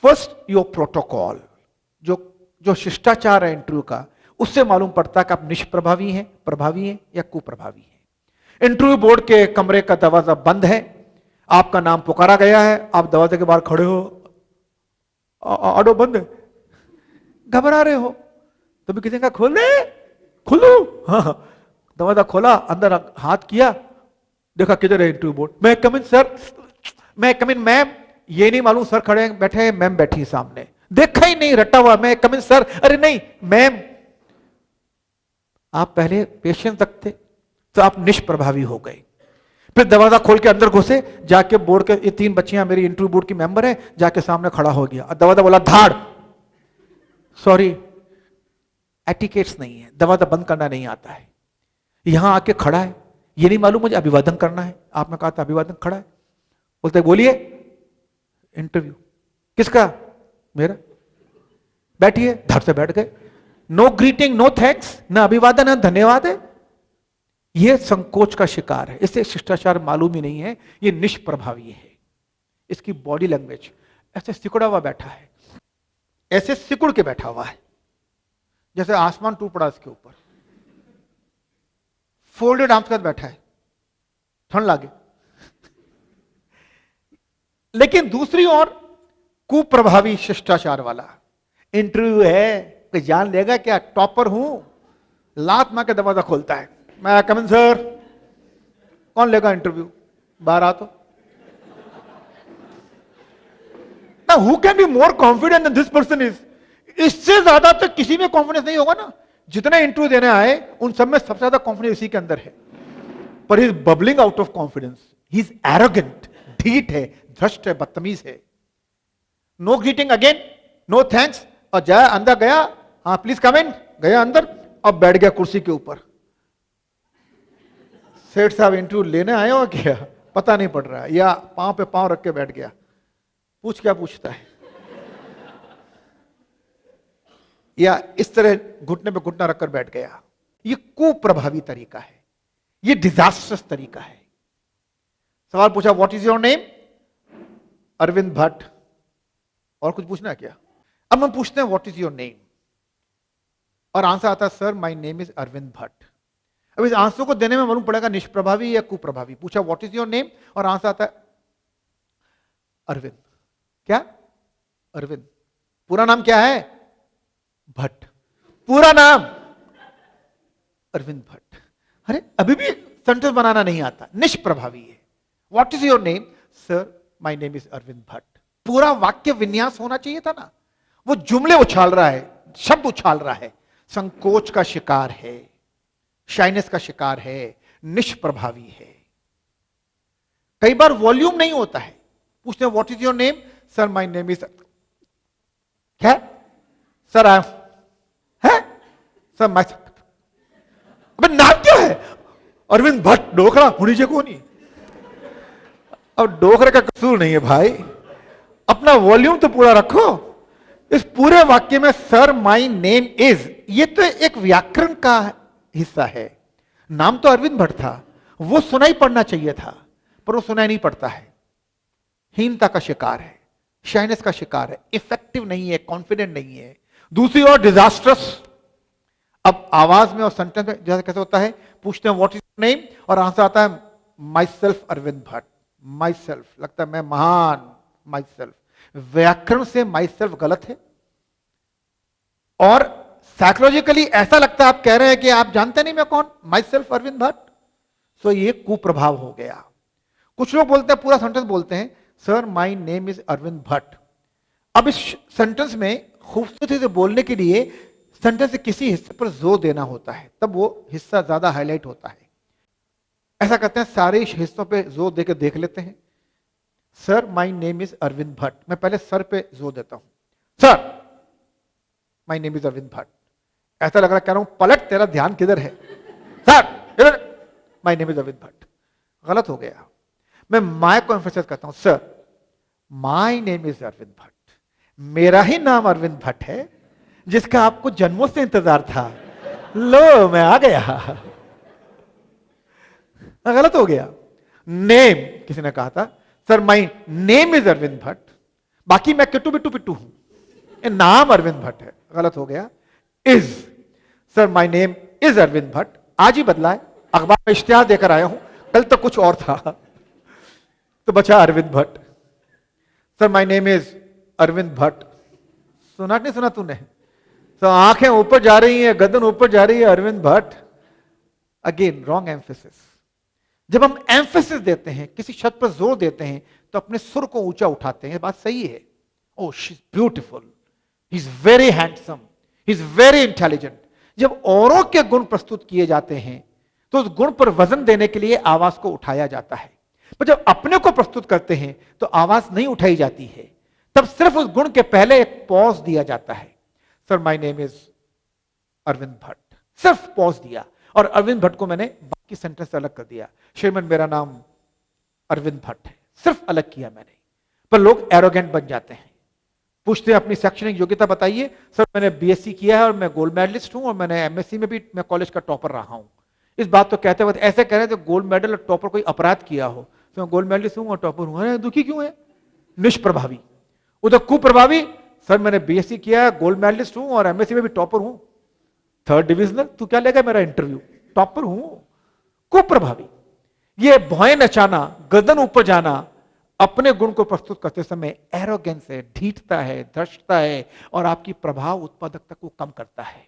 First your protocol, जो जो शिष्टाचार है इंटरव्यू का, उससे मालूम पड़ता है कि आप निष्प्रभावी हैं, प्रभावी हैं या कुप्रभावी हैं। इंटरव्यू बोर्ड के कमरे का दरवाजा बंद है, आपका नाम पुकारा गया है, आप दरवाजे के बाहर खड़े हो, ऑटो बंद है, घबरा रहे हो, तो भी किसी का खोल दे, खोलो। हाँ, दरवाजा खोला, अंदर हाथ किया, देखा किधर है इंटरव्यू बोर्ड, मैं कम इन सर, मैं कम इन मैम, ये नहीं मालूम सर खड़े बैठे हैं, मैम बैठी सामने, देखा ही नहीं, रटा हुआ, मैं कम इन सर, अरे नहीं मैम। आप पहले पेशेंस रखते तो आप निष्प्रभावी हो गए। फिर दरवाजा खोल के अंदर घुसे, जाके बोर्ड के, ये 3 बच्चियां मेरी इंटरव्यू बोर्ड की मेंबर है, जाके सामने खड़ा हो गया, दरवाजा बोला धाड़, सॉरी एटिकेट्स नहीं है, दरवाजा बंद करना नहीं आता है। यहां आके खड़ा है, ये नहीं मालूम मुझे अभिवादन करना है, आपने कहा था अभिवादन, खड़ा है, बोलते बोलिए इंटरव्यू किसका, मेरा, बैठिए, धड़ से बैठ गए, नो ग्रीटिंग, नो थैंक्स, ना अभिवादन ना धन्यवाद है। यह संकोच का शिकार है, इसे शिष्टाचार मालूम ही नहीं है, यह निष्प्रभावी है। इसकी बॉडी लैंग्वेज ऐसे सिकुड़ा हुआ बैठा है, ऐसे सिकुड़ के बैठा हुआ है, जैसे आसमान टूट पड़ा इसके ऊपर, फोल्डेड आर्म्स के साथ बैठा है, ठंड लागे। लेकिन दूसरी ओर कुप्रभावी शिष्टाचार वाला, इंटरव्यू है, कोई जान लेगा क्या, टॉपर हूं, लात मार के दरवाजा खोलता है, मैं कम इन सर, कौन लेगा इंटरव्यू, बाहर आ तो। No who can be more confident than this person is, इससे ज्यादा तो किसी में कॉन्फिडेंस नहीं होगा ना। जितने इंटरव्यू देने आए उन सब में सबसे ज्यादा कॉन्फिडेंस इसी के अंदर है, पर he is bubbling out of confidence, he is arrogant, ढीठ है, भ्रष्ट है, बदतमीज है। No greeting again, no thanks, और जाए अंदर गया, हाँ प्लीज कम इन, गया अंदर, अब बैठ गया कुर्सी के ऊपर। सेठ साहब इंटरव्यू लेने आए हो क्या, पता नहीं पड़ रहा है, या पांव पे पांव रख के बैठ गया, पूछ क्या पूछता है, या इस तरह घुटने पे घुटना रखकर बैठ गया। ये कुप्रभावी तरीका है, ये डिजास्टर्स तरीका है। सवाल पूछा what is your name, Arvind Bhatt, और कुछ पूछना है क्या। अब हम पूछते हैं व्हाट इज योर नेम, और आंसर आता है sir my name is Arvind Bhatt. अब इस आंसर को देने में मालूम पड़ेगा निष्प्रभावी या कुप्रभावी। पूछा व्हाट इज योर नेम, और आंसर आता है अरविंद। क्या, अरविंद, पूरा नाम क्या है, भट्ट, पूरा नाम अरविंद भट्ट। अरे अभी भी सेंटेंस बनाना नहीं आता, निष्प्रभावी है। What is your name, sir my name is Arvind Bhatt. पूरा वाक्य विन्यास होना चाहिए था ना, वो जुमले उछाल रहा है, शब्द उछाल रहा है, संकोच का शिकार है, शाइनेस का शिकार है, निष्प्रभावी है। कई बार वॉल्यूम नहीं होता है, पूछते हैं what is your name, sir my name is, क्या सर आई है, सर माय, अबे नाम क्या है, अरविंद भट्ट, डोकरा होनी चाहिए कौन ही। अब डोकरे का कसूर नहीं है भाई, अपना वॉल्यूम तो पूरा रखो। इस पूरे वाक्य में सर माय नेम इज, ये तो एक व्याकरण का हिस्सा है। नाम तो अरविंद भट्ट था, वो सुनाई पड़ना चाहिए था, पर वो सुनाई नहीं पड़ता है। हीनता का शिकार है, शाइनेस का शिकार है, इफेक्टिव नहीं है, कॉन्फिडेंट नहीं है। दूसरी ओर डिजास्ट्रस, अब आवाज में और सेंटेंस में जैसे कैसे होता है, पूछते हैं व्हाट इज योर नेम, और आंसर आता है myself Arvind Bhatt. Myself, लगता है मैं महान, माई सेल्फ। व्याकरण से माई सेल्फ गलत है, और साइकोलॉजिकली ऐसा लगता है आप कह रहे हैं कि आप जानते नहीं मैं कौन, माई सेल्फ अरविंद भट्ट। सो ये कुप्रभाव हो गया। कुछ लोग बोलते हैं, पूरा सेंटेंस बोलते हैं sir my name is Arvind Bhatt. अब इस सेंटेंस में खूबसूरती से बोलने के लिए सेंटेंस के किसी हिस्से पर जोर देना होता है, तब वो हिस्सा ज्यादा हाईलाइट होता है। ऐसा करते हैं, सारे हिस्सों पे जोर देकर देख लेते हैं। Sir my name is Arvind Bhatt, मैं पहले सर पे जोर देता हूं, sir my name is Arvind Bhatt. ऐसा लग रहा कह रहा हूं पलट, तेरा ध्यान किधर है, सर इधर, my name is Arvind Bhatt. गलत हो गया। मैं माय को एम्फसाइज करता हूं, sir my name is Arvind Bhatt, मेरा ही नाम अरविंद भट्ट है, जिसका आपको जन्मों से इंतजार था, लो मैं आ गया। गलत हो गया। नेम, किसी ने कहा था sir my name is Arvind Bhatt, बाकी मैं किट्टू बिट्टू पिट्टू हूं, ये नाम अरविंद भट्ट है, गलत हो गया। Is, sir my name is Arvind Bhatt, आज ही बदला है, अखबार में इश्तिहार देकर आया हूं, कल तो कुछ और था, तो बचा Arvind Bhatt. Sir my name is Arvind Bhatt, सुना नहीं सुना तूने? तो आंखें ऊपर जा रही हैं, गर्दन ऊपर जा रही है, Arvind Bhatt. Again wrong emphasis. जब हम एम्फेसिस देते हैं, किसी शब्द पर जोर देते हैं, तो अपने सुर को ऊंचा उठाते हैं, बात सही है। Oh she is beautiful, he is very handsome, he is very intelligent. जब औरों के गुण प्रस्तुत किए जाते हैं तो उस गुण पर वजन देने के लिए आवाज को उठाया जाता है, पर जब अपने को प्रस्तुत करते हैं तो आवाज नहीं उठाई जाती है, तब सिर्फ उस गुण के पहले एक पॉज दिया जाता है। Sir my name is Arvind Bhatt, सिर्फ पॉज दिया, और अरविंद भट्ट को मैंने बाकी सेंटेंस से अलग कर दिया। श्रीमान मेरा नाम अरविंद भट्ट है, सिर्फ अलग किया मैंने। पर लोग एरोगेंट बन जाते हैं, पूछते हैं अपनी शैक्षणिक योग्यता बताइए, सर मैंने बीएससी किया है और मैं गोल्ड मेडलिस्ट हूं, और मैंने एमएससी में भी मैं कॉलेज का टॉपर रहा हूं। इस बात तो कहते वक्त ऐसे कह रहे थे गोल्ड मेडल और टॉपर कोई अपराध किया हो, तो मैं गोल्ड मेडलिस्ट हूं और टॉपर हूं, अरे दुखी क्यों है? निष्प्रभावी। उधर कुप्रभावी, सर मैंने बीएससी किया है, गोल्ड मेडलिस्ट हूं और एमएससी में भी टॉपर हूं, 3rd डिविजनल, तू क्या लेगा मेरा इंटरव्यू, टॉपर हूं। कुप्रभावी। ये भौएं नचाना, गर्दन ऊपर जाना, अपने गुण को प्रस्तुत करते समय एरोगेंस है, ढीठता है, धृष्टता है, और आपकी प्रभाव उत्पादकता को कम करता है।